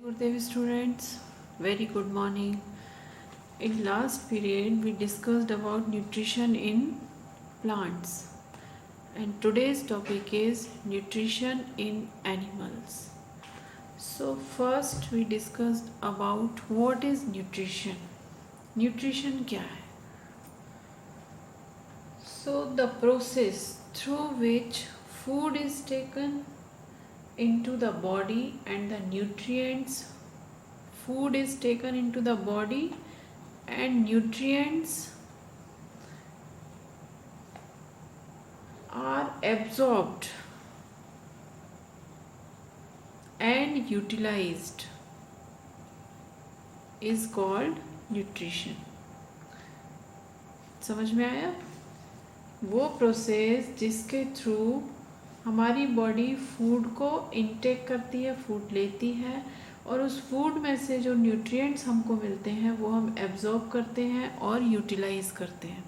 Gurdev students, very good morning. In last period we discussed about nutrition in plants and today's topic is nutrition in animals. So first we discussed about what is nutrition. Nutrition क्या है? So the process through which food is taken into the body and the nutrients food is taken into the body and nutrients are absorbed and utilized is called nutrition. समझ में आया? वो process जिसके through हमारी body food को intake करती है, food लेती है और उस फूड में से जो न्यूट्रिएंट्स हमको मिलते हैं वो हम एब्जॉर्ब करते हैं और यूटिलाइज करते हैं.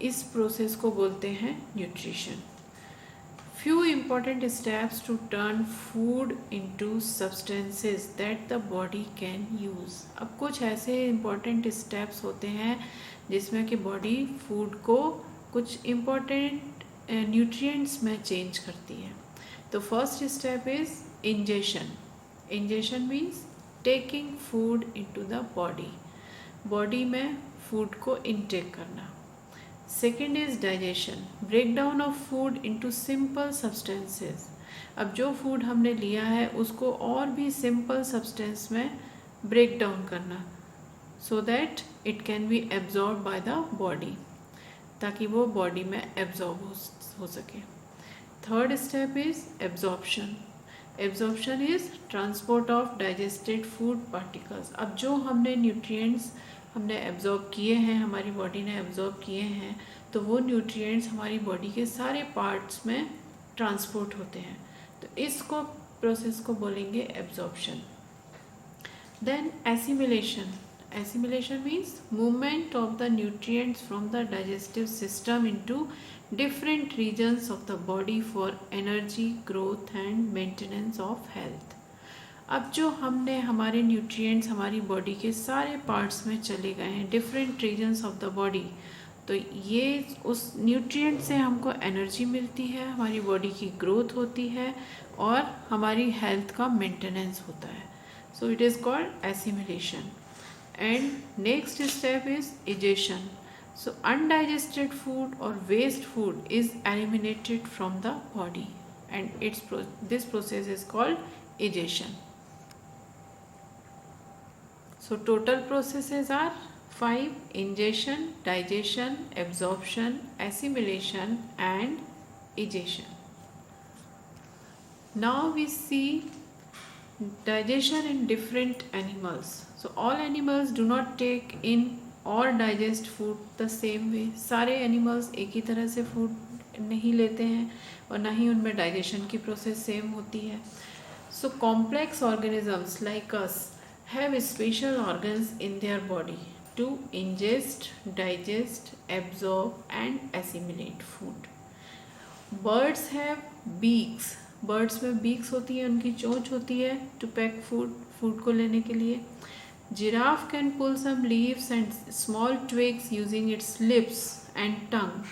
इस प्रोसेस को बोलते हैं nutrition. Few important steps to turn food into substances that the body can use. अब कुछ ऐसे इम्पॉर्टेंट स्टेप्स होते हैं जिसमें कि बॉडी फूड को कुछ इम्पॉर्टेंट न्यूट्रिएंट्स में चेंज करती है. तो first step is ingestion. Ingestion means taking food into the body, body में फूड को इनटेक करना. Second is digestion, break down of food into simple substances. अब जो फूड हमने लिया है उसको और भी सिंपल सब्सटेंस में ब्रेक डाउन करना so that it can be absorb by the body, ताकि वो बॉडी में एब्जॉर्ब हो सके. Third step is absorption. Absorption is transport of digested food particles. अब जो हमने न्यूट्रिएंट्स हमने एब्जॉर्ब किए हैं, हमारी बॉडी ने एब्जॉर्ब किए हैं, तो वो न्यूट्रिएंट्स हमारी बॉडी के सारे पार्ट्स में ट्रांसपोर्ट होते हैं. तो इसको प्रोसेस को बोलेंगे absorption. Then assimilation. Assimilation means movement of the nutrients from the digestive system into different regions of the body for energy, growth and maintenance of health. अब जो हमने हमारे न्यूट्रिएंट्स हमारी बॉडी के सारे पार्ट्स में चले गए हैं, different regions of the body, तो ये उस न्यूट्रिएंट से हमको एनर्जी मिलती है, हमारी बॉडी की ग्रोथ होती है और हमारी हेल्थ का मेंटेनेंस होता है. So it is called assimilation. And next step is egestion. So undigested food or waste food is eliminated from the body and this process is called egestion. So total processes are 5: ingestion, digestion, absorption, assimilation and egestion. Now we see digestion in different animals. So all animals do not take in or digest food the same way. सारे animals एक ही तरह से food नहीं लेते हैं और ना ही उनमें digestion की process same होती है. So complex organisms like us have special organs in their body to ingest, digest, absorb and assimilate food. Birds have beaks. Birds में beaks होती है, उनकी चोंच होती है to pack food को लेने के लिए. Giraffe can pull some leaves and small twigs using its lips and tongue.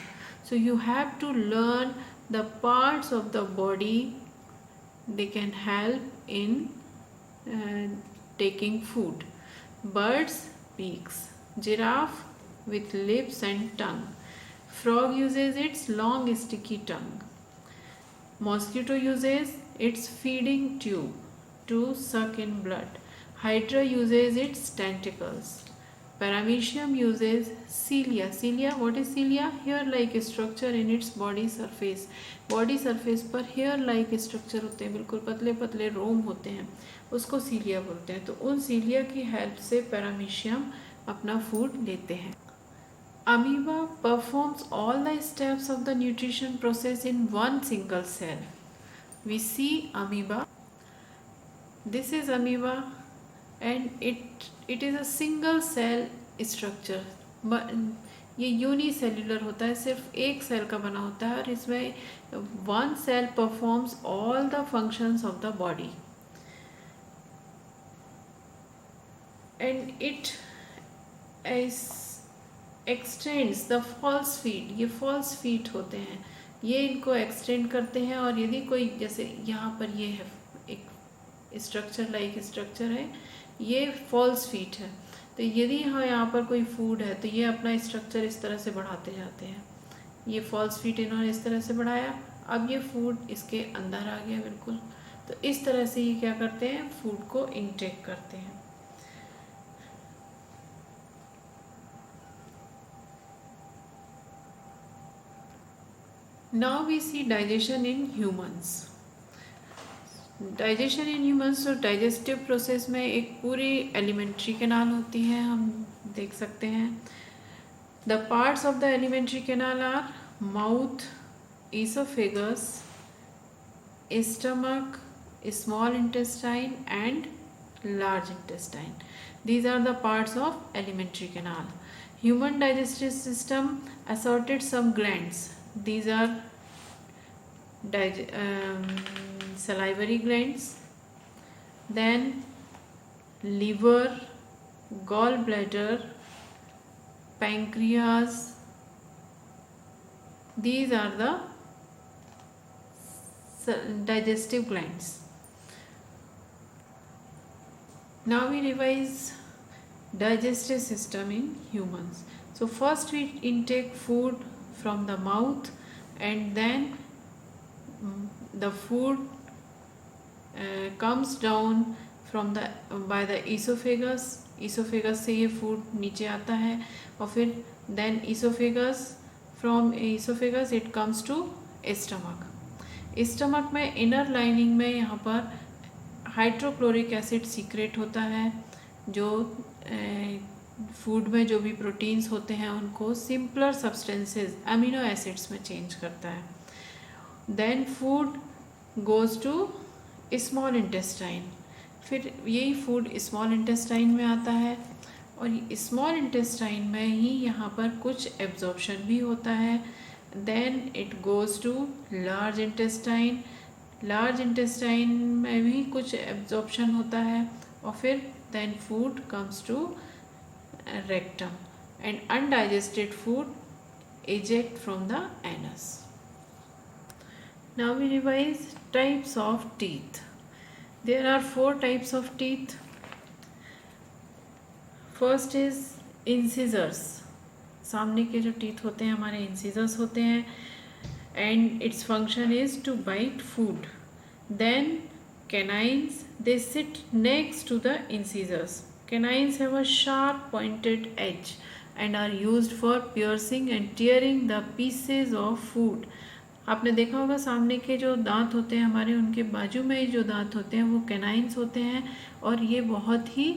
So you have to learn the parts of the body they can help in taking food. Birds beaks, giraffe with lips and tongue. Frog uses its long sticky tongue. Mosquito uses its feeding tube to suck in blood. Hydra uses its tentacles. Paramecium uses cilia. Cilia, what is cilia? Hair-like structure in its body surface. Body surface पर hair-like structure होते हैं, बिल्कुल पतले पतले रोम होते हैं, उसको cilia बोलते हैं. तो उन cilia की help से paramecium अपना food लेते हैं. Amoeba performs all the steps of the nutrition process in one single cell. We see amoeba. This is amoeba. And it is a single cell structure. ये यूनिसेल्युलर होता है, सिर्फ एक सेल का बना होता है और इसमें one cell performs all the functions of the body. and it extends the false feet, ये फॉल्स फीट होते हैं, ये इनको एक्सटेंड करते हैं। और यदि कोई, जैसे यहाँ पर ये है एक स्ट्रक्चर, लाइक स्ट्रक्चर है, ये फॉल्स फीट है, तो यदि यहाँ पर कोई फूड है तो ये अपना स्ट्रक्चर इस तरह से बढ़ाते जाते हैं। ये फॉल्स फीट इन्होंने इस तरह से बढ़ाया, अब ये फूड इसके अंदर आ गया बिल्कुल। तो इस तरह से ये क्या करते हैं, फूड को इनटेक करते हैं। Now we see digestion in humans. Digestion in humans, तो डाइजेस्टिव प्रोसेस में एक पूरी एलिमेंट्री कैनाल होती है, हम देख सकते हैं। The parts of the alimentary canal are mouth, oesophagus, stomach, small intestine and large intestine. These are the parts of alimentary canal. Human digestive system assorted some glands. These are salivary glands, then liver, gallbladder, pancreas. These are the digestive glands. Now we revise digestive system in humans. So first we intake food from the mouth, and then the food comes down from the by the esophagus. esophagus से ये food नीचे आता है, और फिर then esophagus, from esophagus it comes to stomach. stomach में inner lining में यहाँ पर हाइड्रोक्लोरिक एसिड सीक्रेट होता है, जो फूड में जो भी प्रोटीन्स होते हैं उनको सिंपलर सब्सटेंसेस अमीनो एसिड्स में चेंज करता है। Then food goes to small intestine, फिर यही फूड स्मॉल इंटेस्टाइन में आता है, और स्मॉल इंटेस्टाइन में ही यहाँ पर कुछ एब्जॉर्प्शन भी होता है। Then it goes to large intestine, large intestine में भी कुछ एब्जॉर्प्शन होता है, और फिर then food comes to rectum and undigested food eject from the anus. Now we revise types of teeth. There are 4 types of teeth. First is incisors. सामने के जो टीथ होते हैं हमारे incisors होते हैं, and its function is to bite food. Then canines, they sit next to the incisors. Canines have a sharp pointed edge and are used for piercing and tearing the pieces of food. आपने देखा होगा सामने के जो दांत होते हैं हमारे, उनके बाजू में जो दांत होते हैं वो कैनाइन्स होते हैं, और ये बहुत ही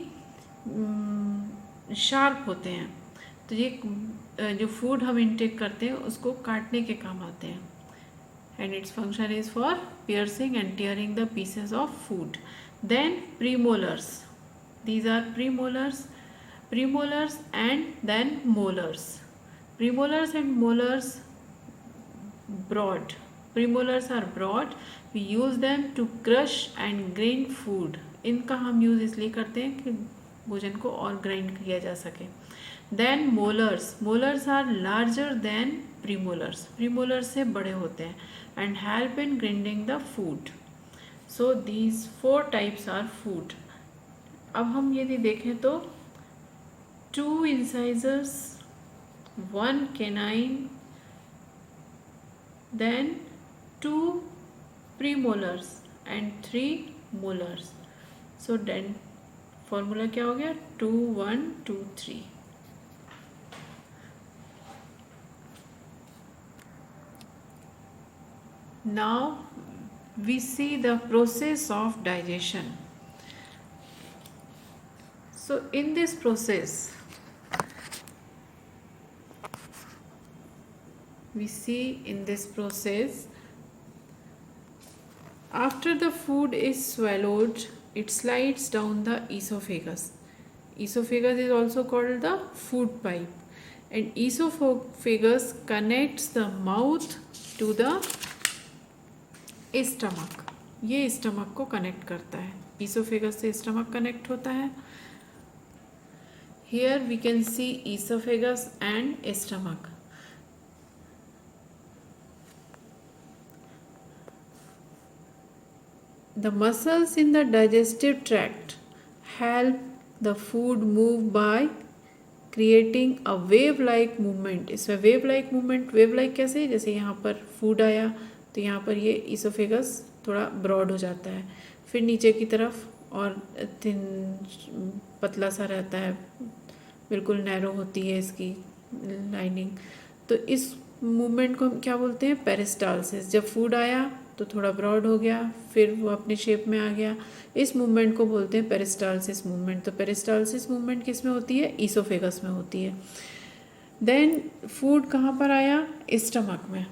शार्प होते हैं। तो ये जो फूड हम इंटेक करते हैं उसको काटने के काम आते हैं, and its function is for piercing and tearing the pieces of food. Then premolars, these are premolars and then molars. Premolars and molars broad. Premolars are broad. We use them to crush and grind food. इनका हम use इसलिए करते हैं कि भोजन को और grind किया जा सके. Then molars. Molars are larger than premolars. Premolars से बड़े होते हैं and help in grinding the food. So these 4 types are food. अब हम यदि देखें तो 2 incisors, 1 canine, then 2 premolars and 3 molars. So then formula क्या हो गया, 2 1 2 3. Now we see the process of digestion. So in this process we see, in this process, after the food is swallowed, it slides down the esophagus. Esophagus is also called the food pipe, and esophagus connects the mouth to the stomach. ये stomach को connect करता है, esophagus से stomach connect होता है. Here we can see esophagus and stomach. The muscles in the digestive tract help the food move by creating a wave like movement. इसमें wave like movement, wave like कैसे, जैसे यहाँ पर food आया तो यहाँ पर ये esophagus थोड़ा broad हो जाता है, फिर नीचे की तरफ और थिन पतला सा रहता है, बिल्कुल नैरो होती है इसकी लाइनिंग। तो इस मूवमेंट को हम क्या बोलते हैं, पेरिस्टालसिस। जब फूड आया तो थोड़ा ब्रॉड हो गया, फिर वो अपने शेप में आ गया, इस मूवमेंट को बोलते हैं पेरिस्टालसिस मूवमेंट। तो पेरिस्टालसिस मूवमेंट किस में होती है, ईसोफेगस में होती है। देन फूड कहाँ पर आया, स्टमक में।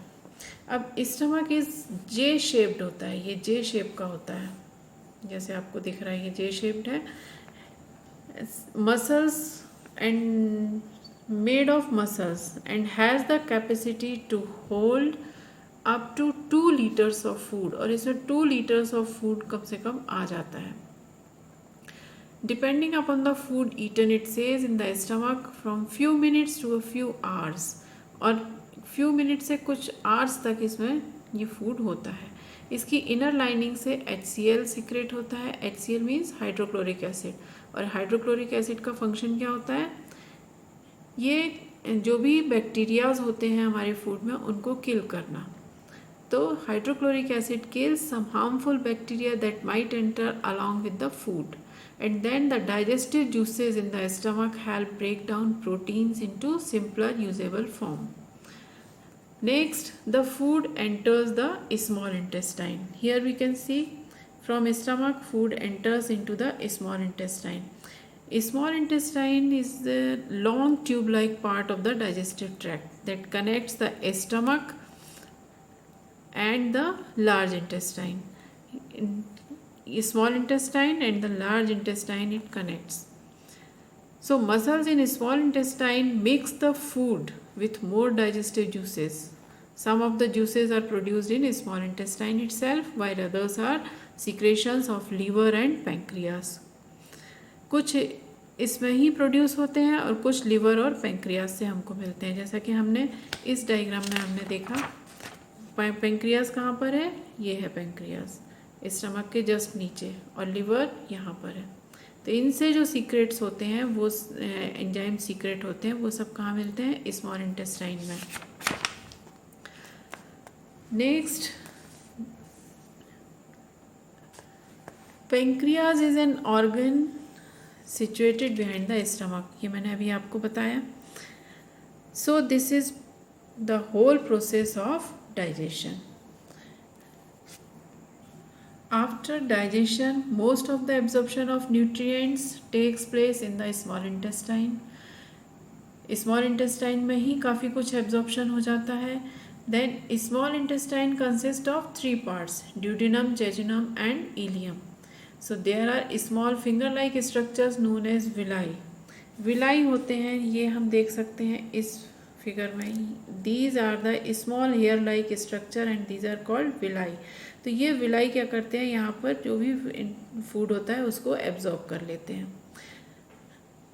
अब स्टमक इज जे शेप्ड होता है, ये जे शेप का होता है, जैसे आपको दिख रहा है ये जे शेप्ड है। Muscles and made of muscles and has the capacity to hold up to 2 liters of food, और इसमें 2 liters of food कम से कम आ जाता है। Depending upon the food eaten, it says in the stomach from few minutes to a few hours, और few minutes से कुछ hours तक इसमें ये food होता है। इसकी इनर लाइनिंग से HCl सीक्रेट होता है। HCl मीन्स हाइड्रोक्लोरिक एसिड, और हाइड्रोक्लोरिक एसिड का फंक्शन क्या होता है, ये जो भी बैक्टीरियाज होते हैं हमारे फूड में उनको किल करना। तो hydrochloric acid kills some harmful bacteria that might enter along with the food, and then the digestive juices in the stomach help break down proteins into simpler usable form. Next, the food enters the small intestine. Here we can see from stomach food enters into the small intestine. Small intestine is the long tube-like part of the digestive tract that connects the stomach and the large intestine. Small intestine and the large intestine it connects. So muscles in small intestine mix the food with more digestive juices. Some of the juices are produced in small intestine itself, while others are secretions of liver and pancreas. कुछ इसमें ही produce होते हैं और कुछ liver और pancreas से हमको मिलते हैं, जैसा कि हमने इस डायग्राम में हमने देखा। पेंक्रियास कहाँ पर है, ये है पेंक्रियास स्टमक के जस्ट नीचे, और लिवर यहाँ पर है। तो इनसे जो सीक्रेट्स होते हैं वो एंजाइम सीक्रेट होते हैं, वो सब कहाँ मिलते हैं, स्मॉल इंटेस्टाइन में। Next, pancreas is an organ situated behind the stomach, ये मैंने अभी आपको बताया। So this is the whole process of digestion. After digestion, most of the absorption of nutrients takes place in the small intestine. Small intestine में ही काफ़ी कुछ absorption हो जाता है। Then small intestine consists of 3 parts: duodenum, jejunum and ileum. So there are small finger-like structures known as villi. Villi होते हैं, ये हम देख सकते हैं इस फिगर में। These are the small hair-like structure and these are called villi. तो ये विलाई क्या करते हैं, यहाँ पर जो भी फूड होता है उसको एब्जॉर्ब कर लेते हैं,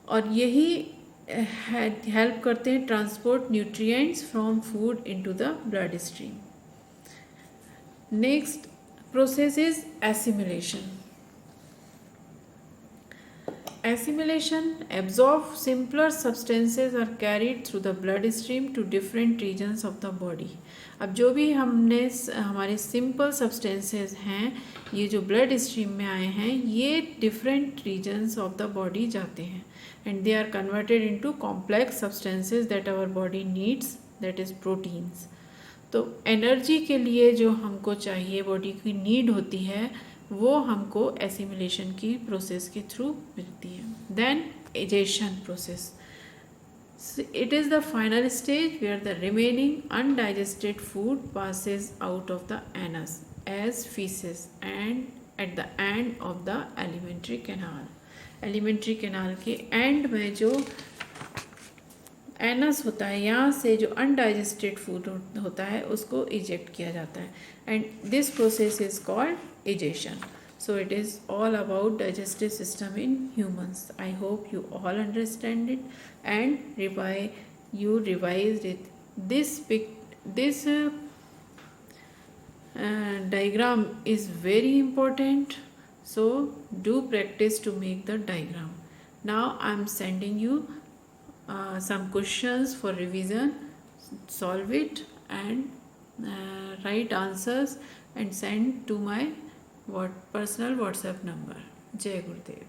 और यही हेल्प करते हैं transport nutrients from food into the blood stream. Next process is assimilation. Assimilation, absorb simpler substances are carried through the blood stream to different regions of the body. अब जो भी हमने हमारे सिंपल सब्सटेंसेस हैं, ये जो ब्लड स्ट्रीम में आए हैं, ये different regions of the body जाते हैं, and they are converted into complex substances that our body needs, that is proteins. तो एनर्जी के लिए जो हमको चाहिए, बॉडी की नीड होती है, वो हमको एसिमिलेशन की प्रोसेस के थ्रू मिलती है। देन एजेशन process, it is the final stage where the remaining undigested food passes out of the anus as feces and at the end of the alimentary canal. alimentary canal के and में जो anus होता है, यहाँ से जो undigested food होता है उसको इजेक्ट किया जाता है, and this process is called egestion. So it is all about digestive system in humans. I hope you all understand it and revised it. This diagram is very important, so do practice to make the diagram. Now I am sending you some questions for revision. Solve it and write answers and send to my personal WhatsApp number. Jai Gurudev.